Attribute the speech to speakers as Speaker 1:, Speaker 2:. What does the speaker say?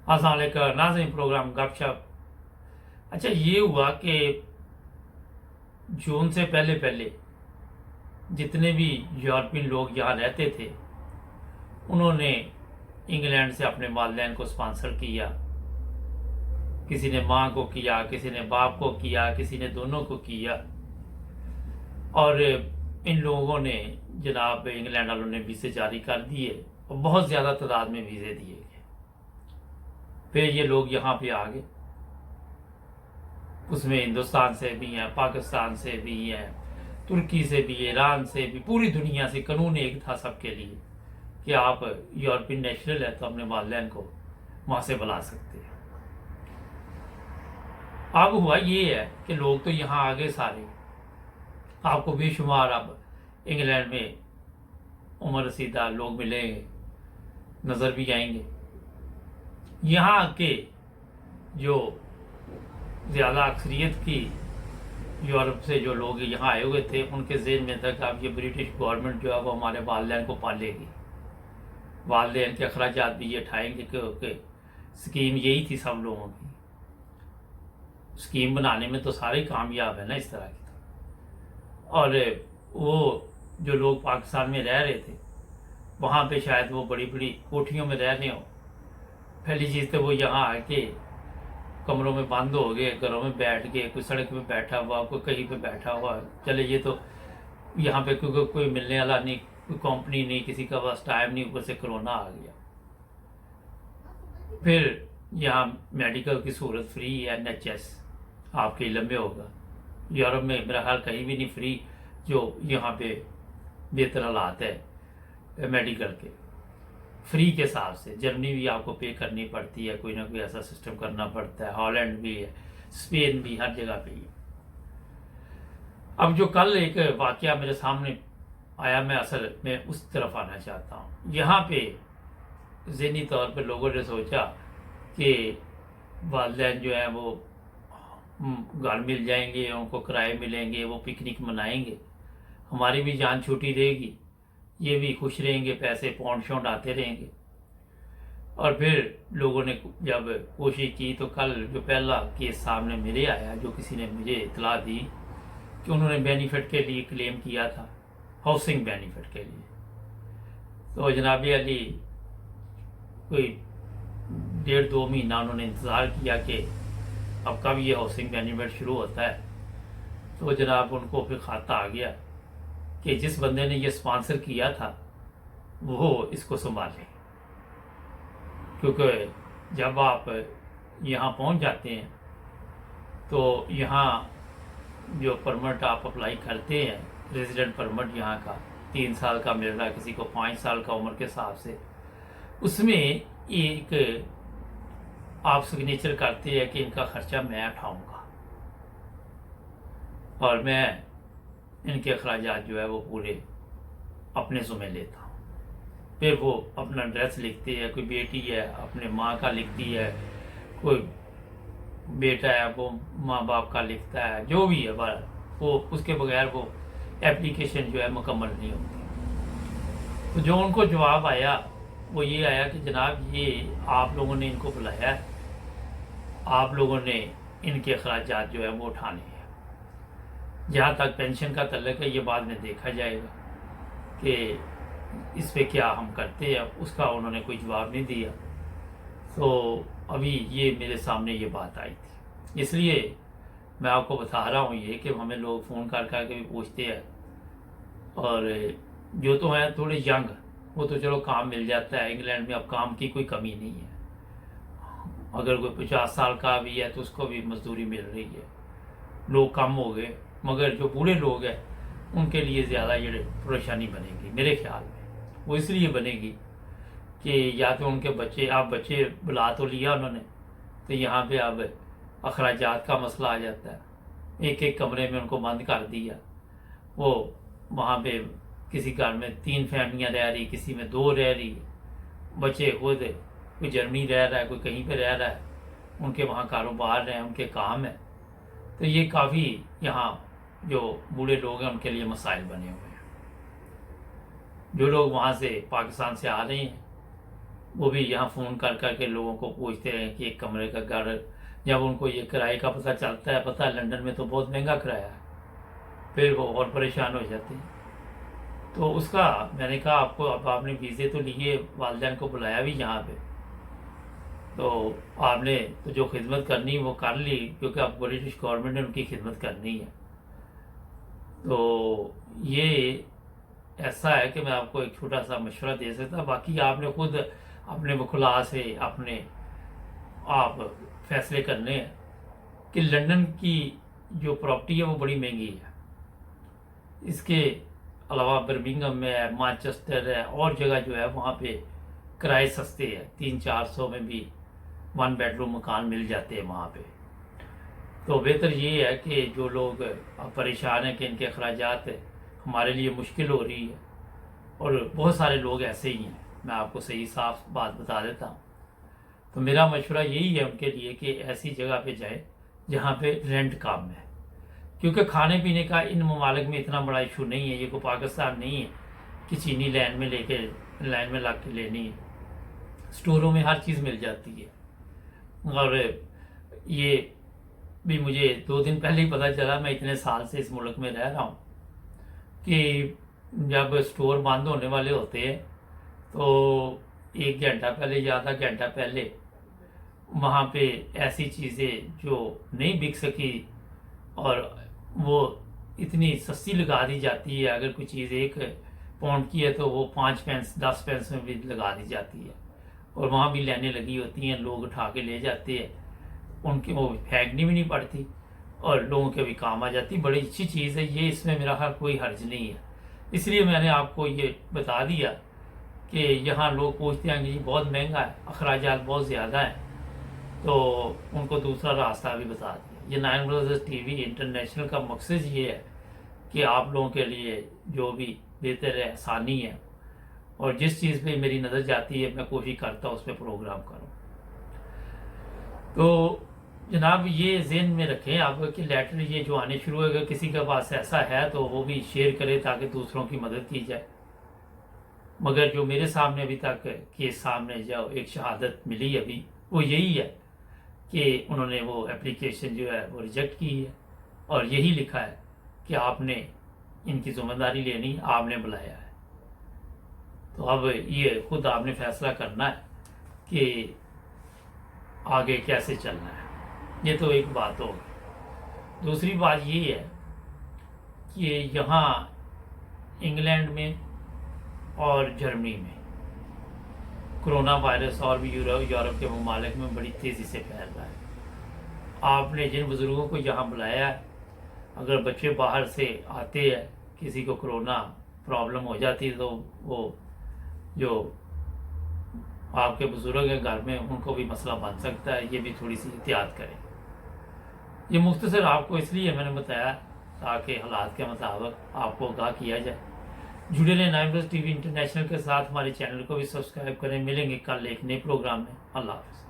Speaker 1: अस्सलाम वालेकुम नाज़रीन, प्रोग्राम गपशप। अच्छा, ये हुआ कि जून से पहले पहले जितने भी यूरोपियन लोग यहाँ रहते थे उन्होंने इंग्लैंड से अपने वालिदैन को स्पॉन्सर किया। किसी ने माँ को किया, किसी ने बाप को किया, किसी ने दोनों को किया। और इन लोगों ने जनाब इंग्लैंड वालों ने वीज़े जारी कर दिए और बहुत ज़्यादा तादाद में वीज़े दिए गए। फिर ये लोग यहाँ पे आ गए। उसमें हिंदुस्तान से भी हैं, पाकिस्तान से भी हैं, तुर्की से भी, ईरान से भी, पूरी दुनिया से। कानून एक था सबके लिए कि आप यूरोपियन नेशनल है तो अपने वालिदैन को वहाँ से बुला सकते हैं। अब हुआ ये है कि लोग तो यहाँ आ गए सारे। आपको बेशुमार अब इंग्लैंड में उम्र रसीदा लोग मिलेंगे, नज़र भी आएंगे। यहाँ के जो ज़्यादा अक्सरियत की यूरोप से जो लोग यहाँ आए हुए थे उनके ज़हन में था कि अब ये ब्रिटिश गवर्नमेंट जो है वो हमारे वालिदैन को पालेगी, वालिदैन के अखराजात भी ये उठाएंगे, क्योंकि स्कीम यही थी सब लोगों की। स्कीम बनाने में तो सारे कामयाब है ना इस तरह की। और वो जो लोग पाकिस्तान में रह रहे थे वहाँ पे शायद वो बड़ी बड़ी कोठियों में रह रहे हों। पहली चीज़ तो वो यहाँ आके कमरों में बंद हो गए, घरों में बैठ गए, कोई सड़क पे बैठा हुआ, कोई कहीं पे बैठा हुआ। चले ये तो यहाँ पे कोई मिलने वाला नहीं, कोई कंपनी नहीं, किसी का पास टाइम नहीं, ऊपर से कोरोना आ गया। फिर यहाँ मेडिकल की सहूलत फ्री है, NHS आपके इलम में होगा। यूरोप में मेरा ख्याल कहीं भी नहीं फ्री जो यहाँ पे बेहतर हालात है मेडिकल के, फ्री के हिसाब से। जर्मनी भी आपको पे करनी पड़ती है, कोई ना कोई ऐसा सिस्टम करना पड़ता है। हॉलैंड भी है, स्पेन भी, हर जगह पे ही। अब जो कल एक वाकया मेरे सामने आया, मैं असल में उस तरफ आना चाहता हूँ। यहाँ पे ज़हनी तौर पर लोगों ने सोचा कि वालिदैन जो है वो घर मिल जाएंगे, उनको किराए मिलेंगे, वो पिकनिक मनाएंगे, हमारी भी जान छूटी रहेगी, ये भी खुश रहेंगे, पैसे पौंड शौंड आते रहेंगे। और फिर लोगों ने जब कोशिश की तो कल जो पहला केस सामने मेरे आया, जो किसी ने मुझे इतला दी कि उन्होंने बेनिफिट के लिए क्लेम किया था, हाउसिंग बेनिफिट के लिए। तो जनाब अली कोई 1.5-2 महीना उन्होंने इंतज़ार किया कि अब कब ये हाउसिंग बेनिफिट शुरू होता है। तो जनाब उनको फिर खाता आ गया कि जिस बंदे ने ये स्पॉन्सर किया था वो इसको संभाले, क्योंकि जब आप यहाँ पहुँच जाते हैं तो यहाँ जो परमिट आप अप्लाई करते हैं, रेजिडेंट परमिट यहाँ का 3 साल का मिल रहा है, किसी को 5 साल का उम्र के हिसाब से, उसमें एक आप सिग्नेचर करते हैं कि इनका खर्चा मैं उठाऊँगा और मैं इनके अखराजात जो है वो पूरे अपने ज़िम्मे लेता हूँ। फिर वो अपना एड्रेस लिखती है, कोई बेटी है अपने माँ का लिखती है, कोई बेटा है वो माँ बाप का लिखता है, जो भी है वो उसके बगैर वो एप्लीकेशन जो है मुकम्मल नहीं होती। तो जो उनको जवाब आया वो ये आया कि जनाब ये आप लोगों ने इनको बुलाया है, आप लोगों ने इनके अखराजात जो है वो उठाने हैं। जहाँ तक पेंशन का तल्लुक है ये बाद में देखा जाएगा कि इस पे क्या हम करते हैं, उसका उन्होंने कोई जवाब नहीं दिया। तो अभी ये मेरे सामने ये बात आई थी, इसलिए मैं आपको बता रहा हूँ ये कि हमें लोग फ़ोन कर के भी पूछते हैं। और जो तो हैं थोड़े यंग वो तो चलो काम मिल जाता है, इंग्लैंड में अब काम की कोई कमी नहीं है। अगर कोई 50 साल का भी है तो उसको भी मजदूरी मिल रही है। लोग कम हो गए, मगर जो बूढ़े लोग हैं उनके लिए ज़्यादा ये परेशानी बनेगी मेरे ख्याल में। वो इसलिए बनेगी कि या तो उनके बच्चे, आप बच्चे बुला तो लिया उन्होंने, तो यहाँ पे अब अखराजात का मसला आ जाता है। एक एक कमरे में उनको बंद कर दिया, वो वहाँ पे किसी घर में 3 फैमिलियाँ रह रही, किसी में 2 रह रही, बच्चे खुद कोई जर्मनी रह रहा है, कोई कहीं पे रह रहा है, उनके वहाँ कारोबार हैं, उनके काम है। तो ये काफ़ी यहाँ जो बूढ़े लोग हैं उनके लिए मसाइल बने हुए हैं। जो लोग वहाँ से पाकिस्तान से आ रहे हैं वो भी यहाँ फ़ोन कर के लोगों को पूछते हैं कि एक कमरे का घर, जब उनको ये किराए का पता चलता है, पता है लंदन में तो बहुत महंगा किराया है, फिर वो और परेशान हो जाते हैं। तो उसका मैंने कहा आपको, अब आपने वीज़े तो लिए, वालिदैन को बुलाया भी यहाँ पे, तो आपने तो जो खिदमत करनी वो कर ली, क्योंकि अब ब्रिटिश गवर्नमेंट ने उनकी खिदमत करनी है। तो ये ऐसा है कि मैं आपको एक छोटा सा मशवरा दे सकता, बाकी आपने खुद अपने वकुला से अपने आप फैसले करने हैं कि लंदन की जो प्रॉपर्टी है वो बड़ी महंगी है। इसके अलावा बर्मिंघम में है, मैनचेस्टर है, और जगह जो है वहाँ पे किराए सस्ते हैं, 300-400 में भी 1 बेडरूम मकान मिल जाते हैं वहाँ पे। तो बेहतर ये है कि जो लोग अब परेशान हैं कि इनके अखराजात हमारे लिए मुश्किल हो रही है, और बहुत सारे लोग ऐसे ही हैं, मैं आपको सही साफ बात बता देता हूँ। तो मेरा मशवरा यही है उनके लिए कि ऐसी जगह पे जाए जहाँ पे रेंट कम है, क्योंकि खाने पीने का इन ममालिक में इतना बड़ा इशू नहीं है। ये कोई पाकिस्तान नहीं है कि चीनी लाइन में ला के लेनी है, स्टोरों में हर चीज़ मिल जाती है। और ये भी मुझे 2 दिन पहले ही पता चला, मैं इतने साल से इस मुल्क में रह रहा हूँ, कि जब स्टोर बंद होने वाले होते हैं तो 1 घंटा पहले या आधा घंटा पहले वहाँ पे ऐसी चीज़ें जो नहीं बिक सकी और वो इतनी सस्ती लगा दी जाती है। अगर कोई चीज़ 1 पाउंड की है तो वो 5 पेंस 10 पेंस में भी लगा दी जाती है, और वहाँ भी लाइनें लगी होती हैं, लोग उठा के ले जाते हैं, उनकी वो फेंकनी भी नहीं पड़ती और लोगों के भी काम आ जाती। बड़ी अच्छी चीज़ है ये, इसमें मेरा ख्याल कोई हर्ज नहीं है। इसलिए मैंने आपको ये बता दिया कि यहाँ लोग पूछते हैं कि ये बहुत महंगा है, अखराजात बहुत ज़्यादा हैं, तो उनको दूसरा रास्ता भी बता दिया। ये 9 ब्रदर्स टीवी इंटरनेशनल का मकसद ये है कि आप लोगों के लिए जो भी बेहतर है, आसानी है, और जिस चीज़ पे मेरी नज़र जाती है मैं कोशिश करता हूँ उस पर प्रोग्राम करूँ। तो जनाब ये ज़हन में रखें आप कि लेटर ये जो आने शुरू है, अगर किसी के पास ऐसा है तो वो भी शेयर करे ताकि दूसरों की मदद की जाए। मगर जो मेरे सामने अभी तक केस सामने जो एक शहादत मिली अभी, वो यही है कि उन्होंने वो एप्लीकेशन जो है वो रिजेक्ट की है, और यही लिखा है कि आपने इनकी जिम्मेदारी लेनी, आपने बुलाया है। तो अब ये खुद आपने फैसला करना है कि आगे कैसे चलना है। ये तो एक बात होगी। दूसरी बात ये है कि यहाँ इंग्लैंड में और जर्मनी में कोरोना वायरस और भी यूरोप के ममालिक में बड़ी तेज़ी से फैल रहा है। आपने जिन बुज़ुर्गों को यहाँ बुलाया है, अगर बच्चे बाहर से आते हैं, किसी को कोरोना प्रॉब्लम हो जाती है, तो वो जो आपके बुज़ुर्ग हैं घर में, उनको भी मसला बन सकता है। ये भी थोड़ी सी एहतियात करें। ये मुख्तसर आपको इसलिए मैंने बताया ताकि हालात के मुताबिक आपको आगाह किया जाए। जुड़े रहें 9 ब्रदर्स टीवी इंटरनेशनल के साथ। हमारे चैनल को भी सब्सक्राइब करें। मिलेंगे कल एक नए प्रोग्राम में। अल्लाह हाफ़िज़।